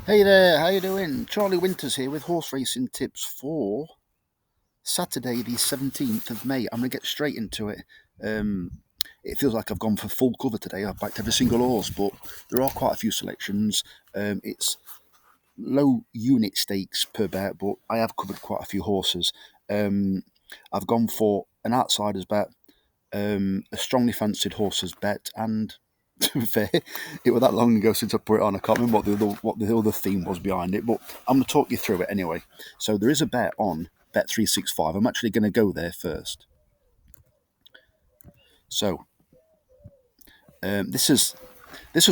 Hey there, how you doing? Charlie Winters here with horse racing tips for Saturday the 17th of May. I'm going to get straight into it. Um, it feels like I've gone for full cover today. I've backed every single horse, but there are quite a few selections. It's low unit stakes per bet, but I have covered quite a few horses. Um, I've gone for an outsider's bet, a strongly fancied horse's bet, and to be fair, it was that long ago since I put it on. I can't remember what the other theme was behind it, but I'm going to talk you through it anyway. So there is a bet on Bet365. I'm actually going to go there first. So this is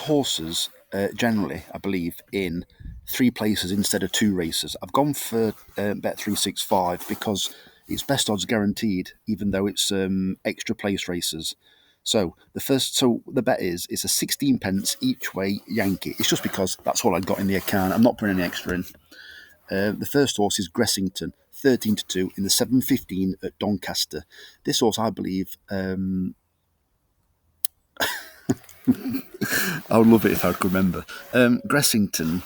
horses generally, I believe, in three places instead of two races. I've gone for Bet365 because it's best odds guaranteed, even though it's extra place races. So the bet is it's a 16 pence each way Yankee. It's just because that's all I got in the account. I'm not putting any extra in. The first horse is Gressington, 13-2 in the 7:15 at Doncaster. This horse, I believe, I would love it if I could remember. Gressington,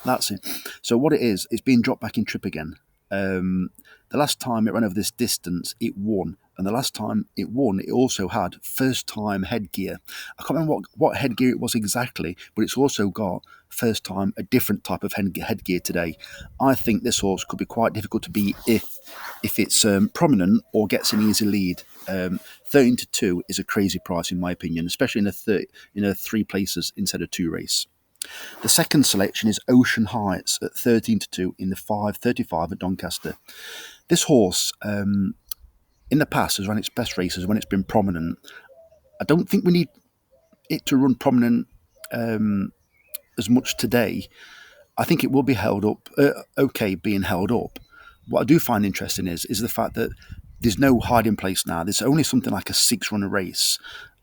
that's it. So what it is, it's being dropped back in trip again. The last time it ran over this distance, it won. And the last time it won, it also had first time headgear. I can't remember what headgear it was exactly, but it's also got first time a different type of headgear today. I think this horse could be quite difficult to beat if it's prominent or gets an easy lead. 13-2 is a crazy price in my opinion, especially in a three places instead of two race. The second selection is Ocean Heights at 13-2 in the 5:35 at Doncaster. This horse, in the past, has run its best races when it's been prominent. I don't think we need it to run prominent as much today. I think it will be held up, okay, being held up. What I do find interesting is the fact that there's no hiding place now. There's only something like a six-runner race.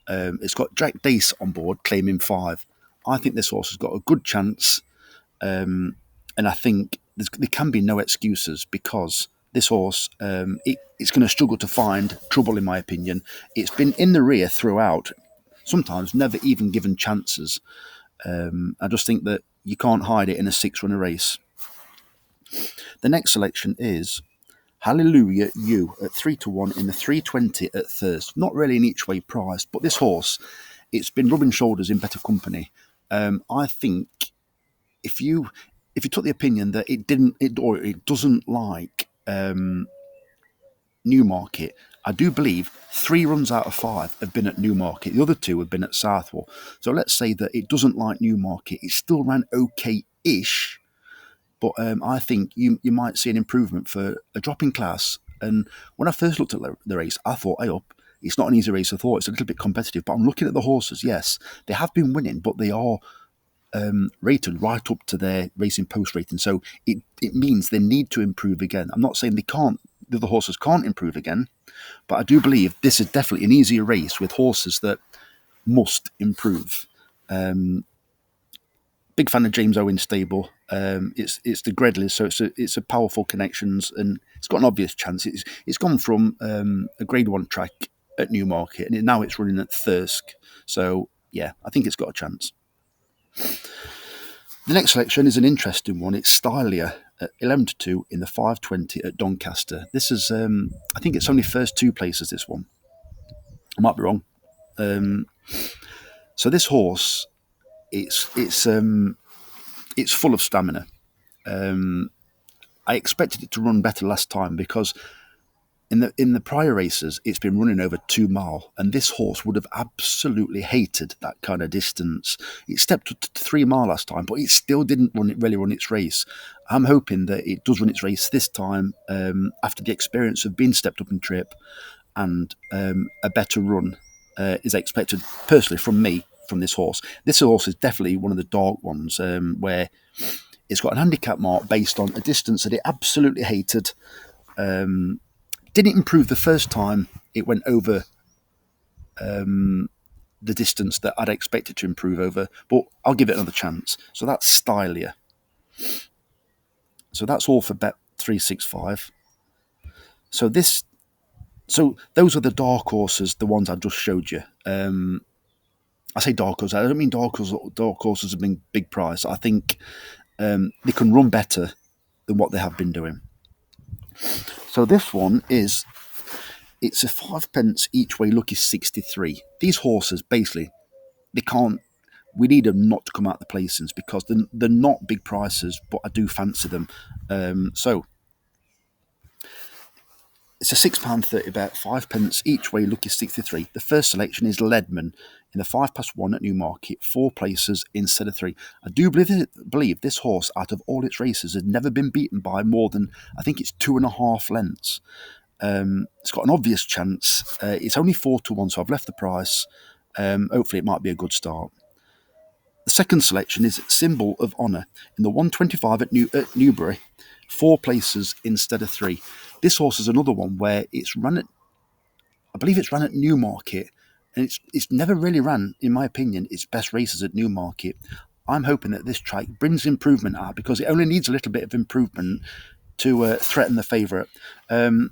It's got Jack Dace on board, claiming five. I think this horse has got a good chance. And I think there can be no excuses because this horse, it's going to struggle to find trouble, in my opinion. It's been in the rear throughout, sometimes never even given chances. I just think that you can't hide it in a six-runner race. The next selection is Hallelujah You at 3-1 in the 320 at Thirst. Not really an each way price, but this horse, it's been rubbing shoulders in better company. I think if you took the opinion that it doesn't like Newmarket, I do believe three runs out of five have been at Newmarket. The other two have been at Southwell. So let's say that it doesn't like Newmarket. It still ran okay-ish, but I think you might see an improvement for a drop in class. And when I first looked at the race, I thought, hey up, it's not an easy race. I thought it's a little bit competitive. But I'm looking at the horses. Yes, they have been winning, but they are rated right up to their racing post rating. So it means they need to improve again. I'm not saying the other horses can't improve again, but I do believe this is definitely an easier race with horses that must improve. Big fan of James Owen's stable. It's the Gredleys, so it's a powerful connections, and it's got an obvious chance. It's gone from a Grade One track at Newmarket, and now it's running at Thirsk. So yeah, I think it's got a chance. The next selection is an interesting one. It's Stylia at 11-2 in the 520 at Doncaster. This is, I think it's only first two places, this one. I might be wrong. So this horse, it's full of stamina. I expected it to run better last time because in the prior races, it's been running over 2 mile, and this horse would have absolutely hated that kind of distance. It stepped up to 3 mile last time, but it still didn't really run its race. I'm hoping that it does run its race this time after the experience of being stepped up in trip, and a better run is expected personally from me from this horse. This horse is definitely one of the dark ones where it's got an handicap mark based on a distance that it absolutely hated. Didn't improve the first time it went over the distance that I'd expected to improve over, but I'll give it another chance. So that's Stylia. So that's all for Bet365. So those are the dark horses, the ones I just showed you. I say dark horse. I don't mean dark horse. Dark horses have been big price. I think they can run better than what they have been doing. So this one is it's a 5 pence each way. Lucky 63. These horses basically they can't. We need them not to come out the placings because they're not big prices, but I do fancy them. So it's a £6.30 bet, 5 pence each way, lucky 63. The first selection is Leadman in the 5 past 1 at Newmarket, 4 places instead of 3. I do believe this horse, out of all its races, has never been beaten by more than, I think it's 2.5 lengths. It's got an obvious chance. It's only 4-1, so I've left the price. Hopefully it might be a good start. The second selection is Symbol of Honour in the 125 at Newbury, 4 places instead of 3. This horse is another one where it's run at, I believe it's run at Newmarket, and it's never really ran, in my opinion, its best races at Newmarket. I'm hoping that this track brings improvement out because it only needs a little bit of improvement to threaten the favourite. I'm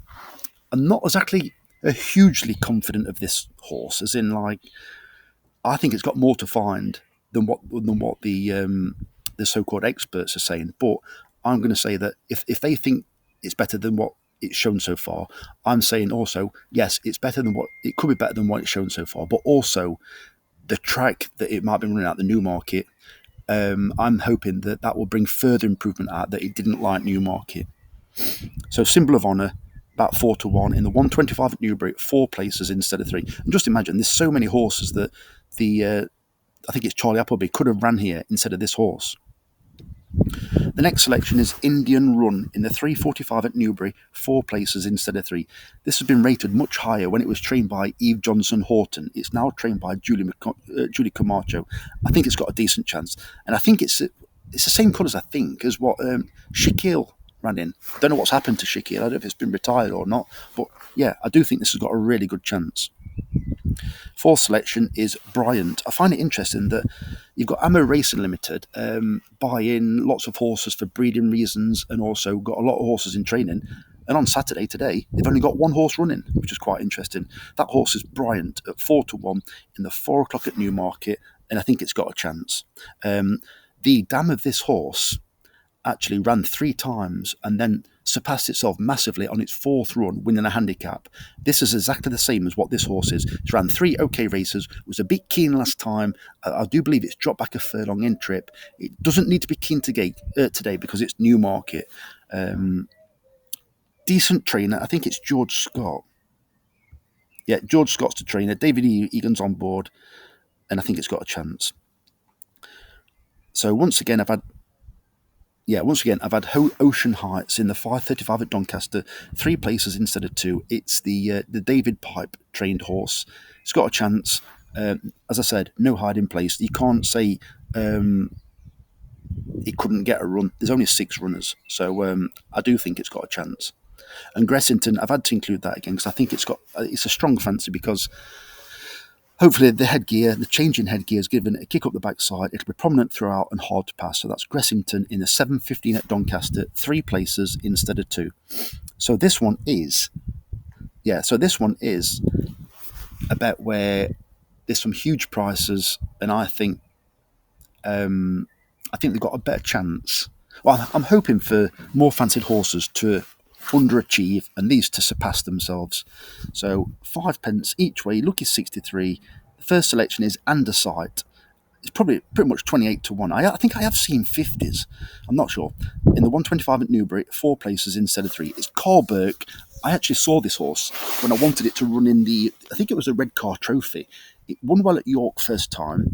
not exactly hugely confident of this horse, as in like I think it's got more to find than what the so-called experts are saying. But I'm going to say that if they think it's better than what it's shown so far, I'm saying also yes, it's better than what it could be better than what it's shown so far. But also the track that it might be running at the Newmarket, I'm hoping that that will bring further improvement out that it didn't like Newmarket. So Symbol of Honour, about 4-1 in the 125 at Newbury, 4 places instead of 3. And just imagine, there's so many horses that the I think it's Charlie Appleby could have ran here instead of this horse. The next selection is Indian Run in the 345 at Newbury, 4 places instead of 3. This has been rated much higher when it was trained by Eve Johnson Horton. It's now trained by Julie Camacho. I think it's got a decent chance, and I think it's the same colours I think as what Shaquille ran in. Don't know what's happened to Shaquille. I don't know if it's been retired or not, but yeah, I do think this has got a really good chance. Fourth selection is Bryant. I find it interesting that you've got Ammo Racing Limited buying lots of horses for breeding reasons and also got a lot of horses in training. And on Saturday today, they've only got one horse running, which is quite interesting. That horse is Bryant at 4-1 in the 4 o'clock at Newmarket, and I think it's got a chance. The dam of this horse actually ran 3 times and then surpassed itself massively on its 4th run, winning a handicap. This is exactly the same as what this horse is. It's ran 3 okay races, was a bit keen last time. I do believe it's dropped back a furlong in trip. It doesn't need to be keen today because it's Newmarket. Decent trainer. I think it's George Scott. Yeah, George Scott's the trainer. David Egan's on board, and I think it's got a chance. So once again, I've had Ocean Heights in the 535 at Doncaster, 3 places instead of 2. It's the David Pipe trained horse. It's got a chance. As I said, no hiding place. You can't say it couldn't get a run. There's only 6 runners, so I do think it's got a chance. And Gressington, I've had to include that again because I think it's a strong fancy because hopefully the change in headgear is given a kick up the backside. It'll be prominent throughout and hard to pass. So that's Gressington in the 7:15 at Doncaster, 3 places instead of 2. So this one is, about where there's some huge prices, and I think they've got a better chance. Well, I'm hoping for more fancied horses to underachieve and these to surpass themselves. So 5 pence each way, lucky 63. The first selection is Andersight. It's probably pretty much 28-1. I think I have seen 50s. I'm not sure. In the 125 at Newbury, 4 places instead of 3. It's Carl Burke. I actually saw this horse when I wanted it to run in I think it was a Red Car Trophy. It won well at York first time.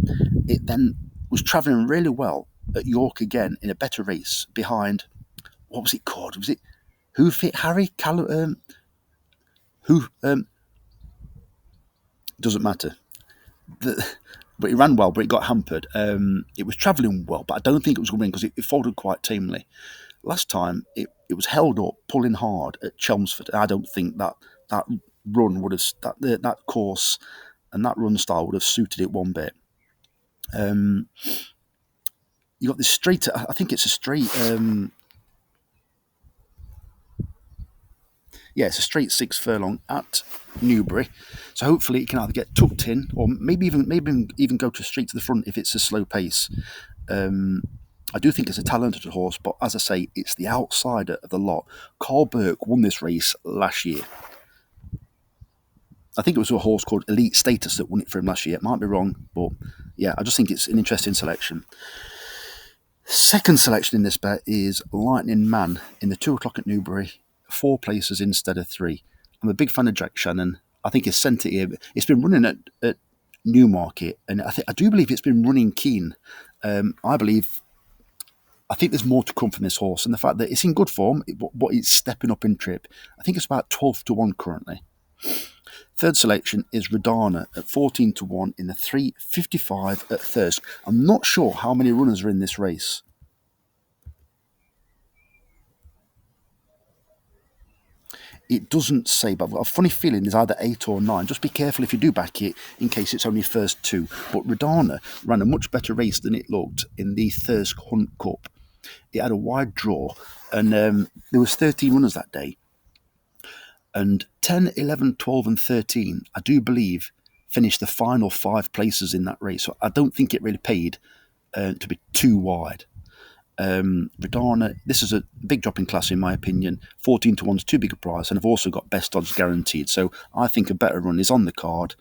It then was travelling really well at York again in a better race behind, what was it called? Was it Who Fit Harry? Doesn't matter. But it ran well, but it got hampered. It was travelling well, but I don't think it was going to win because it folded quite tamely. Last time, it was held up, pulling hard at Chelmsford. I don't think that run would have, that course and that run style would have suited it one bit. You got this straight, I think it's a straight, Yeah, it's a straight 6 furlong at Newbury. So hopefully it can either get tucked in or maybe even go to straight to the front if it's a slow pace. I do think it's a talented horse, but as I say, it's the outsider of the lot. Carl Burke won this race last year. I think it was a horse called Elite Status that won it for him last year. It might be wrong, but yeah, I just think it's an interesting selection. Second selection in this bet is Lightning Man in the 2 o'clock at Newbury, 4 places instead of 3. I'm a big fan of Jack Shannon. I think it's sent it here. It's been running at Newmarket, and I do believe it's been running keen. I think there's more to come from this horse, and the fact that it's in good form, but it's stepping up in trip. I think it's about 12-1 currently. Third selection is Radana at 14-1 in the 3:55 at Thirsk. I'm not sure how many runners are in this race. It doesn't say, but I've got a funny feeling there's either 8 or 9. Just be careful if you do back it in case it's only first 2. But Radana ran a much better race than it looked in the Thirsk Hunt Cup. It had a wide draw, and there was 13 runners that day. And 10, 11, 12 and 13, I do believe, finished the final 5 places in that race. So I don't think it really paid to be too wide. Radana, this is a big drop in class in my opinion. 14-1 is too big a price, and I've also got best odds guaranteed. So I think a better run is on the card.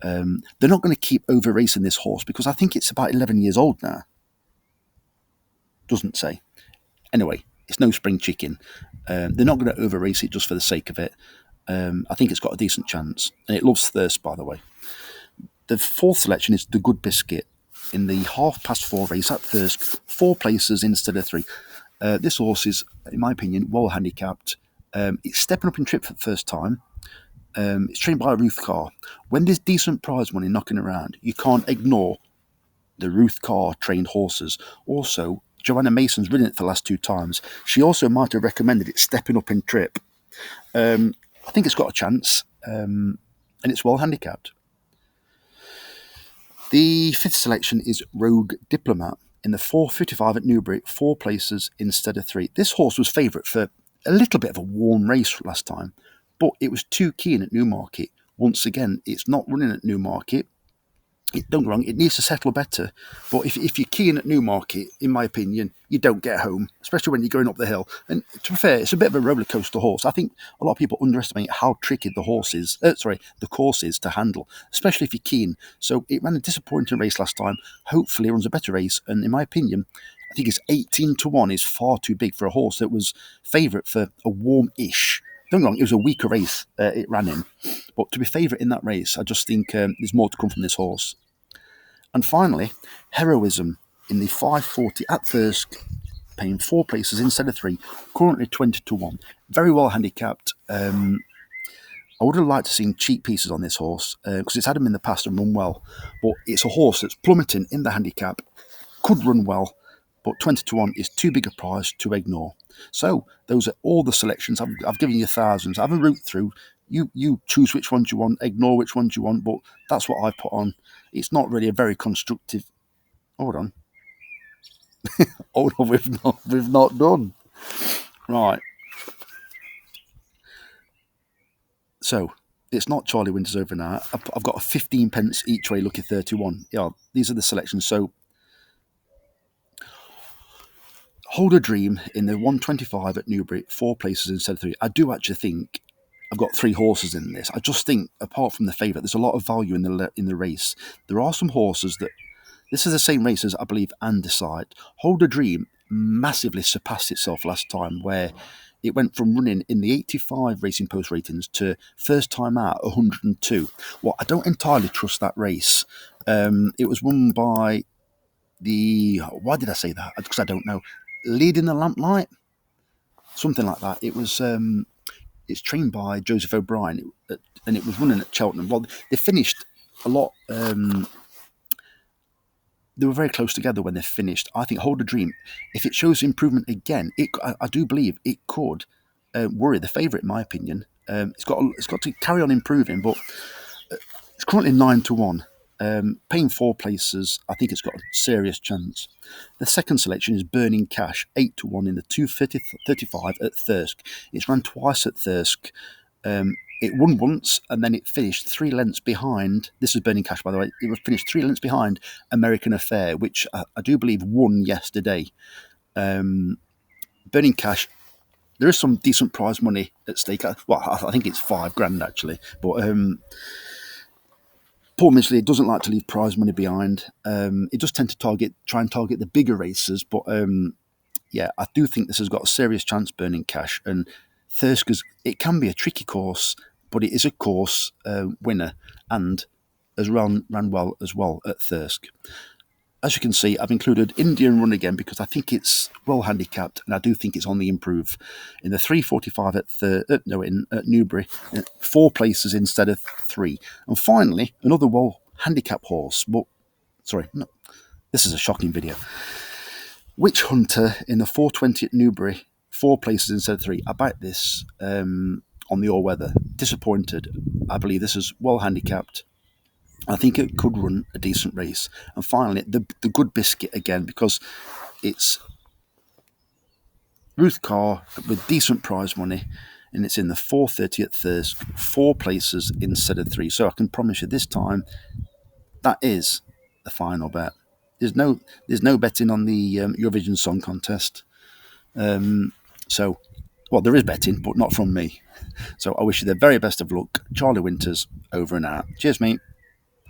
They're not going to keep over racing this horse because I think it's about 11 years old now. Doesn't say. Anyway, it's no spring chicken. They're not going to over race it just for the sake of it. I think it's got a decent chance, and it loves thirst, by the way. The fourth selection is the Good Biscuit in the 4:30 race at Thirsk, 4 places instead of 3. This horse is, in my opinion, well handicapped. It's stepping up in trip for the first time. It's trained by a Ruth Carr. When there's decent prize money knocking around, you can't ignore the Ruth Carr trained horses. Also, Joanna Mason's ridden it for the last 2 times. She also might have recommended it stepping up in trip. I think it's got a chance, and it's well handicapped. The 5th selection is Rogue Diplomat in the 4:55 at Newbury, 4 places instead of 3. This horse was favourite for a little bit of a warm race last time, but it was too keen at Newmarket. Once again, it's not running at Newmarket. Don't get wrong, it needs to settle better. But if you're keen at Newmarket, in my opinion, you don't get home, especially when you're going up the hill. And to be fair, it's a bit of a roller coaster horse. I think a lot of people underestimate how tricky the course is to handle, especially if you're keen. So it ran a disappointing race last time. Hopefully it runs a better race. And in my opinion, I think it's 18-1 is far too big for a horse that was favourite for a warm-ish. Don't get wrong, it was a weaker race it ran in. But to be favourite in that race, I just think there's more to come from this horse. And finally, Heroism in the 5:40 at Thirsk, paying 4 places instead of 3, currently 20-1. Very well handicapped. I would have liked to see cheap pieces on this horse because it's had them in the past and run well. But it's a horse that's plummeting in the handicap, could run well, but 20-1 is too big a price to ignore. So those are all the selections. I've given you thousands. I have a route through. You choose which ones you want, ignore which ones you want, but that's what I put on. It's not really a very constructive. Hold on. Hold on, we've not done. Right. So it's not Charlie Winters over now. I've got a 15 pence each way, lucky 31. Yeah, these are the selections. So Hold a Dream in the 1:25 at Newbury, 4 places instead of 3. I do actually think I've got 3 horses in this. I just think, apart from the favourite, there's a lot of value in the race. There are some horses that this is the same race as I believe Andesite. Hold a Dream massively surpassed itself last time, where it went from running in the 85 Racing Post ratings to first time out 102. Well, I don't entirely trust that race. It was won by why did I say that? Because I don't know. Leading the Lamplight, something like that. It was. It's trained by Joseph O'Brien, and it was running at Cheltenham. Well, they finished a lot. They were very close together when they finished. I think Hold a Dream, if it shows improvement again, I do believe it could worry the favourite, in my opinion. It's got to carry on improving, but it's currently 9-1. Paying 4 places, I think it's got a serious chance. The second selection is Burning Cash, 8-1 in the 2:35 at Thirsk. It's run twice at Thirsk. It won once and then it finished 3 lengths behind. This is Burning Cash, by the way. It was finished 3 lengths behind American Affair, which I do believe won yesterday. Burning Cash, there is some decent prize money at stake. Well, I think it's £5,000 actually, but Paul Midgley doesn't like to leave prize money behind. It does tend to try and target the bigger races, but yeah, I do think this has got a serious chance, Burning Cash. And Thirsk, it can be a tricky course, but it is a course winner and has ran well as well at Thirsk. As you can see, I've included Indian Run again because I think it's well handicapped and I do think it's on the improve. In the 3:45 at Newbury, 4 places instead of 3. And finally, another well handicapped horse. But sorry, no, this is a shocking video. Witch Hunter in the 4:20 at Newbury, 4 places instead of 3. I backed this on the all weather. Disappointed. I believe this is well handicapped. I think it could run a decent race. And finally, the Good Biscuit again, because it's Ruth Carr with decent prize money, and it's in the 4:30 at Thirsk, 4 places instead of 3. So I can promise you this time, that is the final bet. There's no betting on the Eurovision Song Contest. Well, there is betting, but not from me. So I wish you the very best of luck. Charlie Winters, over and out. Cheers, mate.